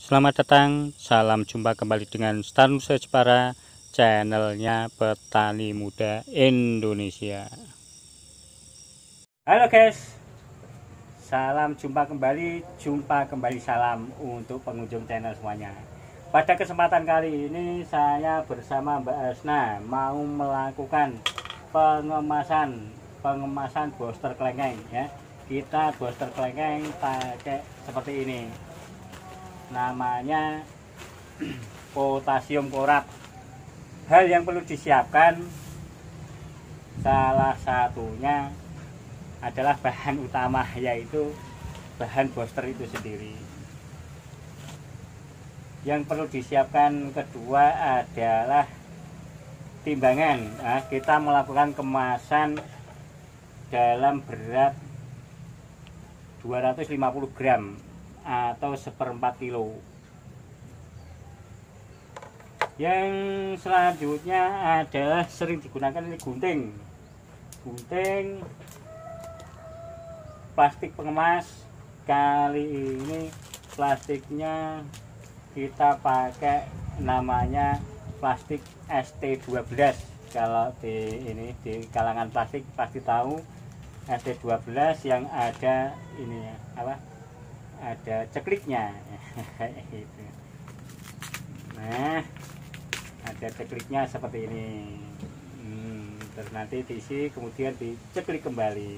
Selamat datang, salam jumpa kembali dengan Star Nusa Jepara, channelnya Petani Muda Indonesia. Halo guys, salam jumpa kembali salam untuk pengunjung channel semuanya. Pada kesempatan kali ini saya bersama Mbak Asna mau melakukan pengemasan booster kelengkeng ya. Kita booster kelengkeng pakai seperti ini. Namanya potasium klorat. Hal yang perlu disiapkan salah satunya adalah bahan utama, yaitu bahan booster itu sendiri. Yang perlu disiapkan kedua adalah timbangan. Nah, kita melakukan kemasan dalam berat 250 gram atau 1/4 kilo. Yang selanjutnya adalah sering digunakan ini gunting plastik pengemas. Kali ini plastiknya kita pakai namanya plastik ST12. Kalau di kalangan plastik pasti tahu ST12 yang ada ini apa? Ada cekliknya. Nah, ada cekliknya seperti ini. Terus nanti diisi, kemudian diceklik kembali.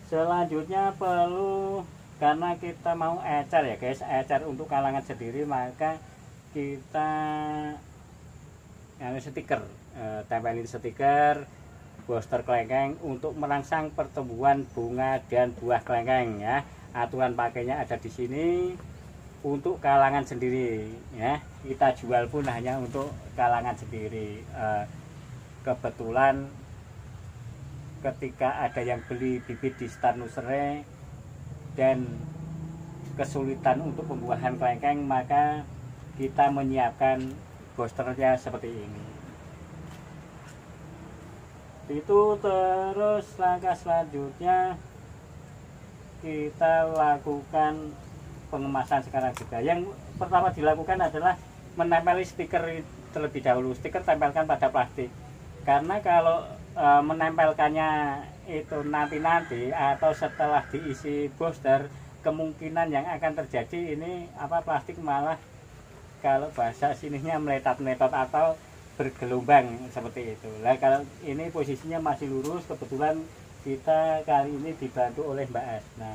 Selanjutnya perlu, karena kita mau ecer ya guys, ecer untuk kalangan sendiri, maka kita stiker, tempelin stiker booster kelengkeng untuk merangsang pertumbuhan bunga dan buah kelengkeng ya. Aturan pakainya ada di sini untuk kalangan sendiri ya. Kita jual pun hanya untuk kalangan sendiri. Kebetulan ketika ada yang beli bibit di Star Nursery dan kesulitan untuk pembuahan kelengkeng, maka kita menyiapkan boosternya seperti ini. Itu terus langkah selanjutnya kita lakukan pengemasan sekarang juga. Yang pertama dilakukan adalah menempeli stiker terlebih dahulu. Stiker tempelkan pada plastik, karena kalau menempelkannya itu nanti atau setelah diisi booster, kemungkinan yang akan terjadi ini plastik malah, kalau bahasa sininya, meletot atau bergelombang seperti itu. Nah, kalau ini posisinya masih lurus, kebetulan kita kali ini dibantu oleh Mbak Asna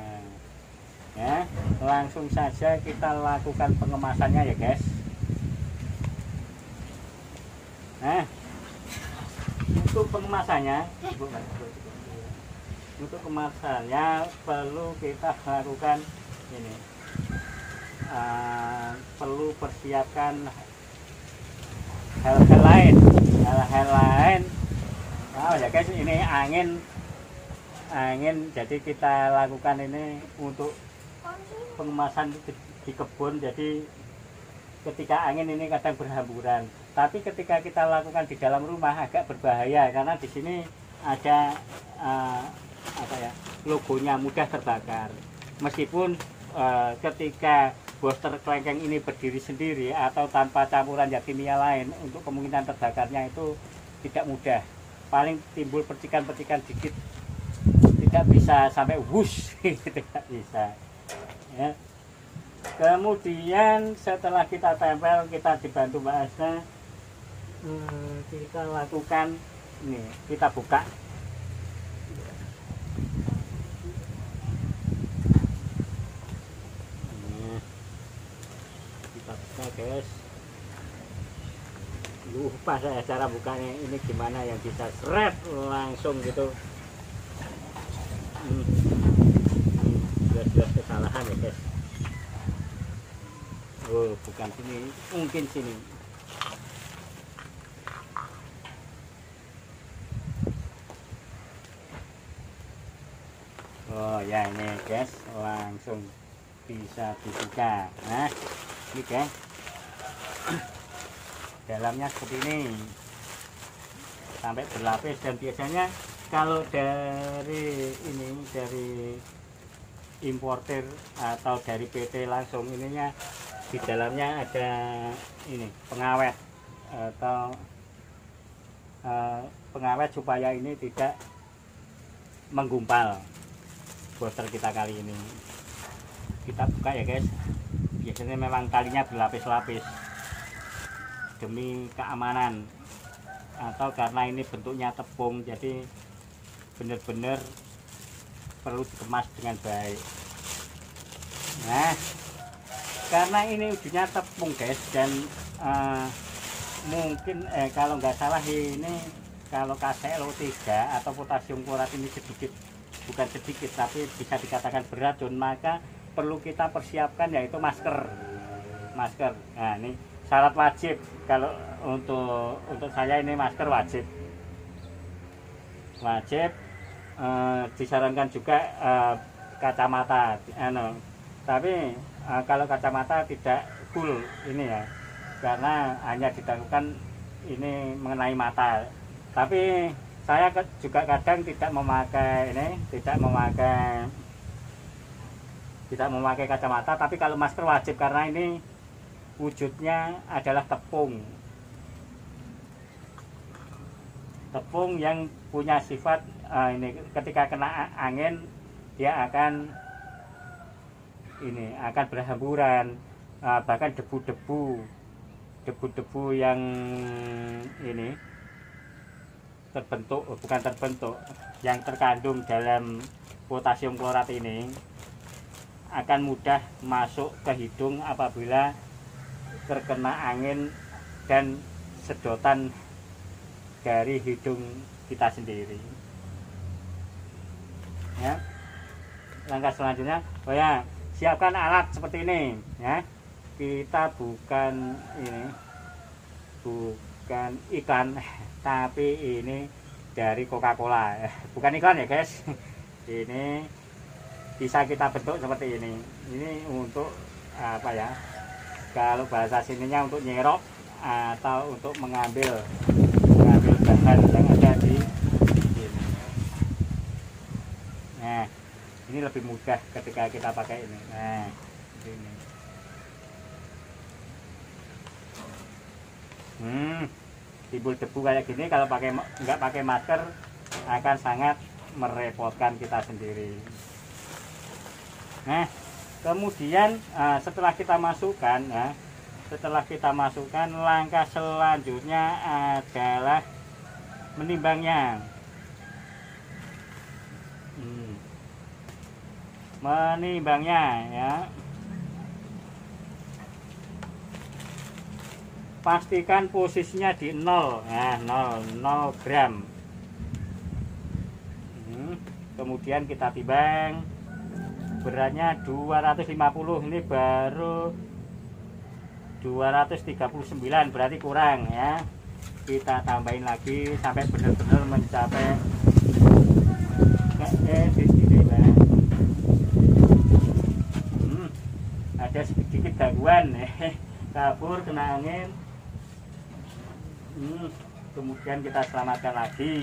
ya. Langsung saja kita lakukan pengemasannya ya guys. Nah, untuk pengemasannya perlu kita lakukan ini, perlu persiapkan hal-hal lain ya guys. Ini angin, jadi kita lakukan ini untuk pengemasan di kebun. Jadi ketika angin ini kadang berhamburan, tapi ketika kita lakukan di dalam rumah agak berbahaya, karena di sini ada logonya mudah terbakar. Meskipun ketika booster kelengkeng ini berdiri sendiri atau tanpa campuran zat kimia lain, untuk kemungkinan terbakarnya itu tidak mudah. Paling timbul percikan-percikan dikit, tidak bisa sampai wush tidak bisa ya. Kemudian setelah kita tempel, kita dibantu Mbak Asna, kita lakukan ini, kita buka. Kita buka guys. Lupa saya cara bukanya ini gimana, yang bisa seret langsung gitu. Jelas-jelas kesalahan ya guys. Oh, bukan sini, mungkin sini. Oh ya, ini guys, langsung bisa dibuka. Nah, ini guys, dalamnya seperti ini, sampai berlapis. Dan biasanya kalau dari importir atau dari PT langsung, ininya di dalamnya ada ini pengawet atau pengawet supaya ini tidak menggumpal booster kita kali ini. Kita buka ya guys. Biasanya memang talinya berlapis-lapis demi keamanan, atau karena ini bentuknya tepung, jadi benar-benar perlu dikemas dengan baik. Nah, karena ini ujungnya tepung guys, dan mungkin kalau nggak salah ini kalau KClO3 atau potasium klorat ini sedikit, bukan sedikit tapi bisa dikatakan beracun, maka perlu kita persiapkan yaitu masker. Nah, ini syarat wajib. Kalau untuk saya ini masker wajib. Disarankan juga kacamata, tapi kalau kacamata tidak full ini ya, karena hanya dilakukan ini mengenai mata. Tapi saya juga kadang tidak memakai kacamata, tapi kalau masker wajib karena ini wujudnya adalah tepung yang punya sifat ini ketika kena angin dia akan berhamburan, bahkan debu-debu yang ini yang terkandung dalam potasium klorat ini akan mudah masuk ke hidung apabila terkena angin dan sedotan dari hidung kita sendiri. Ya, langkah selanjutnya, siapkan alat seperti ini ya. Kita bukan iklan, tapi ini dari Coca-Cola, bukan iklan ya guys. Ini bisa kita bentuk seperti ini. Ini untuk apa ya, kalau bahasa sininya untuk nyerok atau untuk mengambil bahan yang ada di sini. Nah, ini lebih mudah ketika kita pakai ini. Nah, ini. Timbul debu kayak gini kalau nggak pakai masker akan sangat merepotkan kita sendiri. Nah, kemudian setelah kita masukkan, langkah selanjutnya adalah menimbangnya. Menimbangnya ya. Pastikan posisinya di 0 gram. Kemudian kita timbang, beratnya 250, ini baru 239, berarti kurang ya. Kita tambahin lagi sampai benar-benar mencapai di sini ya. Ada sedikit gangguan kabur kena angin. Kemudian kita selamatkan lagi.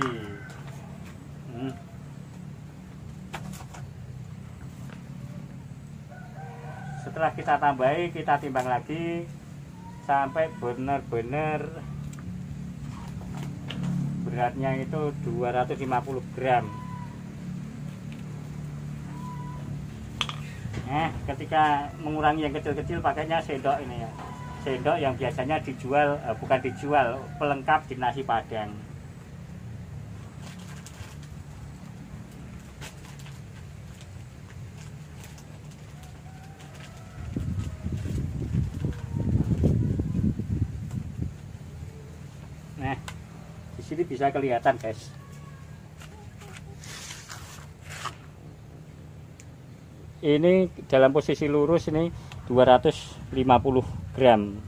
Setelah kita tambahi, kita timbang lagi sampai benar-benar beratnya itu 250 gram. Nah, ketika mengurangi yang kecil-kecil pakainya sendok ini ya. Sendok yang biasanya dijual, bukan dijual, pelengkap di nasi padang. Nah, di sini bisa kelihatan guys. Ini dalam posisi lurus ini 250 gram.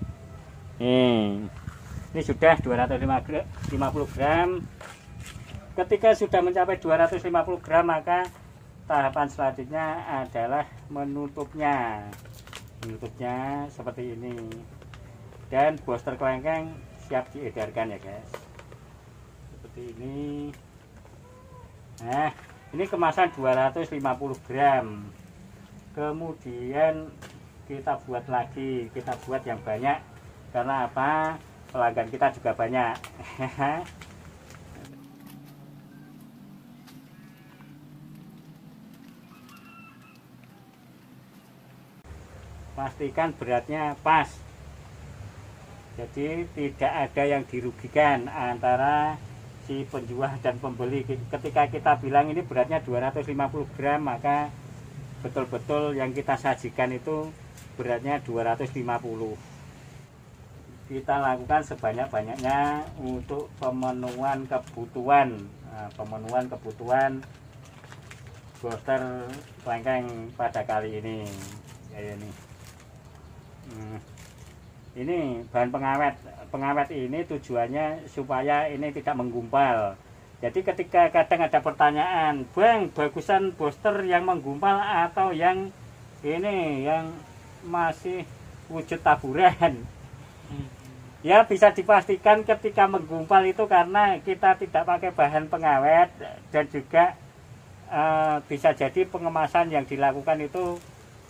Ini sudah 250 gram. Ketika sudah mencapai 250 gram, maka tahapan selanjutnya adalah menutupnya. Menutupnya seperti ini. Dan booster kelengkeng siap diedarkan ya guys. Seperti ini. Nah, ini kemasan 250 gram. kemudian kita buat lagi, kita buat yang banyak. Karena apa? Pelanggan kita juga banyak. Pastikan beratnya pas, jadi tidak ada yang dirugikan antara si penjual dan pembeli. Ketika kita bilang ini beratnya 250 gram, maka betul-betul yang kita sajikan itu beratnya 250. Kita lakukan sebanyak-banyaknya untuk pemenuhan kebutuhan, booster kelengkeng pada kali ini. Ya, ini bahan pengawet ini tujuannya supaya ini tidak menggumpal. Jadi ketika kadang ada pertanyaan, Bang, bagusan booster yang menggumpal atau yang ini yang masih wujud taburan? Ya, bisa dipastikan ketika menggumpal itu karena kita tidak pakai bahan pengawet, dan juga bisa jadi pengemasan yang dilakukan itu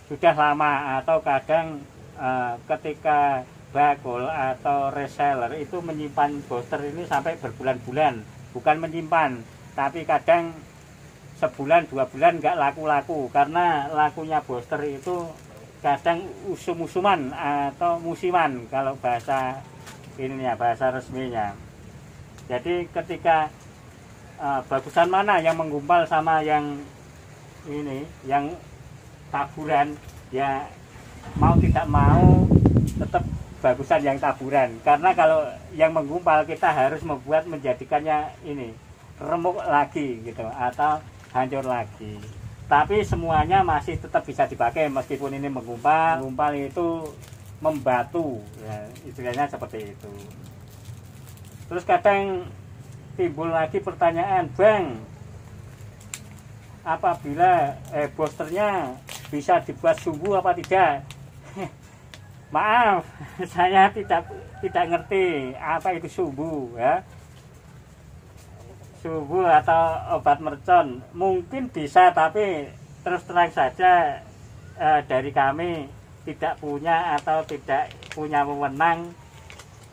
sudah lama, atau kadang ketika bakul atau reseller itu menyimpan booster ini sampai berbulan-bulan, bukan menyimpan, tapi kadang sebulan 2 bulan nggak laku-laku, karena lakunya booster itu kadang usum-usuman atau musiman kalau bahasa ininya, bahasa resminya. Jadi ketika bagusan mana yang menggumpal sama yang ini, yang taburan, ya mau tidak mau tetap bagusan yang taburan, karena kalau yang menggumpal kita harus menjadikannya ini remuk lagi gitu atau hancur lagi. Tapi semuanya masih tetap bisa dipakai meskipun ini menggumpal itu membatu, ya, istilahnya seperti itu. Terus kadang timbul lagi pertanyaan, Bang, apabila boosternya bisa dibuat sumbu apa tidak? Maaf, saya tidak ngerti apa itu sumbu, ya. Sumbu atau obat mercon mungkin bisa, tapi terus terang saja dari kami tidak punya atau tidak punya wewenang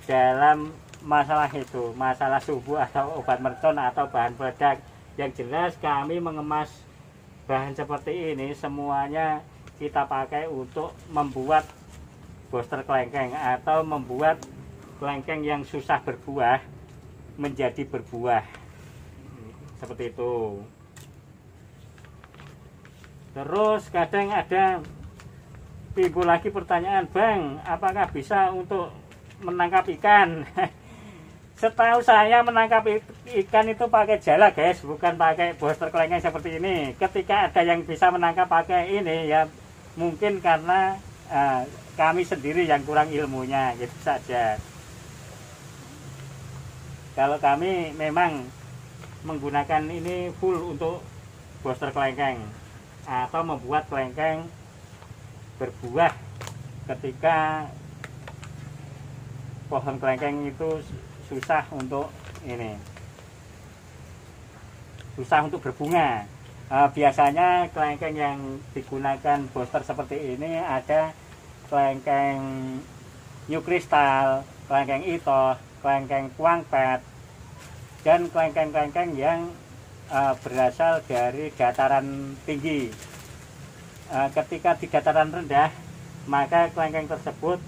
dalam masalah itu, masalah sumbu atau obat mercon atau bahan peledak. Yang jelas kami mengemas bahan seperti ini semuanya kita pakai untuk membuat booster kelengkeng atau membuat kelengkeng yang susah berbuah menjadi berbuah, seperti itu. Terus kadang ada timbul lagi pertanyaan, Bang, apakah bisa untuk menangkap ikan? Setahu saya menangkap ikan itu pakai jala, guys, bukan pakai booster kelengkeng seperti ini. Ketika ada yang bisa menangkap pakai ini, ya mungkin karena kami sendiri yang kurang ilmunya, gitu saja. Kalau kami memang menggunakan ini full untuk booster kelengkeng atau membuat kelengkeng berbuah ketika pohon kelengkeng itu susah untuk berbunga. Biasanya kelengkeng yang digunakan booster seperti ini ada kelengkeng new crystal, kelengkeng ito, kelengkeng kuangpet, dan kelengkeng-kelengkeng yang berasal dari dataran tinggi. Ketika di dataran rendah, maka kelengkeng tersebut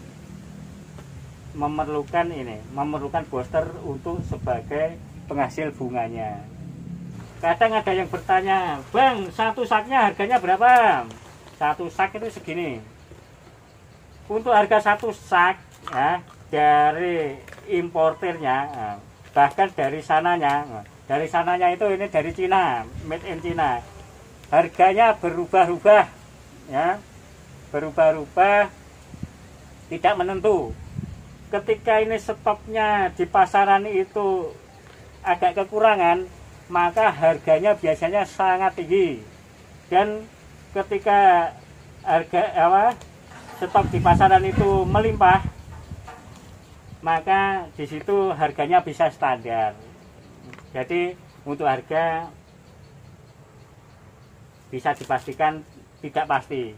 memerlukan booster untuk sebagai penghasil bunganya. Kadang ada yang bertanya, Bang, satu saknya harganya berapa? Satu sak itu segini. Untuk harga satu sak, ya, dari importernya, bahkan dari sananya itu ini dari Cina, made in Cina, harganya berubah-ubah, ya, berubah-ubah, tidak menentu. Ketika ini stoknya di pasaran itu agak kekurangan, maka harganya biasanya sangat tinggi. Dan ketika stok di pasaran itu melimpah, maka di situ harganya bisa standar. Jadi untuk harga bisa dipastikan tidak pasti.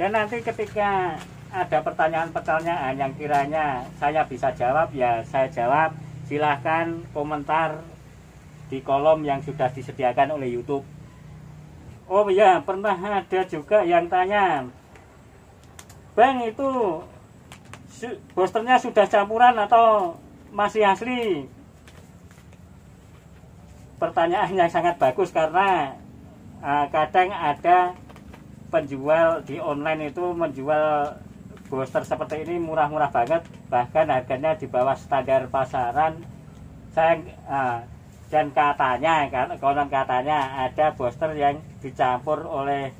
Dan nanti ketika ada pertanyaan-pertanyaan yang kiranya saya bisa jawab, ya saya jawab. Silahkan komentar di kolom yang sudah disediakan oleh YouTube. Oh ya, pernah ada juga yang tanya, Bang, itu boosternya sudah campuran atau masih asli? Pertanyaan yang sangat bagus, karena kadang ada penjual di online itu menjual booster seperti ini murah-murah banget, bahkan harganya di bawah standar pasaran. Dan katanya, konon katanya ada booster yang dicampur oleh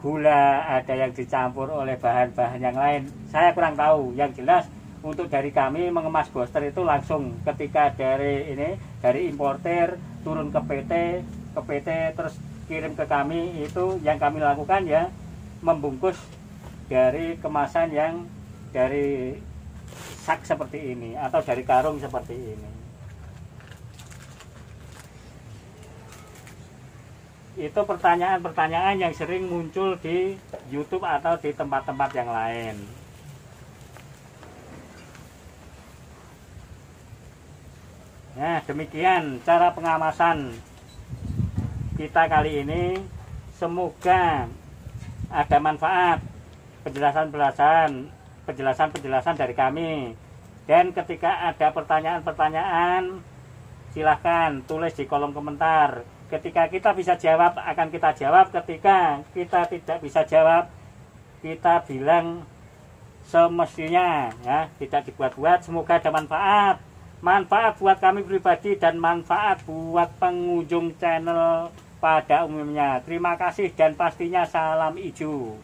gula, ada yang dicampur oleh bahan-bahan yang lain. Saya kurang tahu. Yang jelas untuk dari kami mengemas booster itu langsung ketika dari importer turun ke PT terus kirim ke kami. Itu yang kami lakukan ya, membungkus dari kemasan yang dari sak seperti ini atau dari karung seperti ini. Itu pertanyaan-pertanyaan yang sering muncul di YouTube atau di tempat-tempat yang lain. Nah, demikian cara pengamasan kita kali ini. Semoga ada manfaat penjelasan dari kami. Dan ketika ada pertanyaan-pertanyaan, silahkan tulis di kolom komentar. Ketika kita bisa jawab, akan kita jawab. Ketika kita tidak bisa jawab, kita bilang semestinya, ya, tidak dibuat-buat. Semoga ada manfaat buat kami pribadi dan manfaat buat pengunjung channel pada umumnya. Terima kasih dan pastinya salam hijau.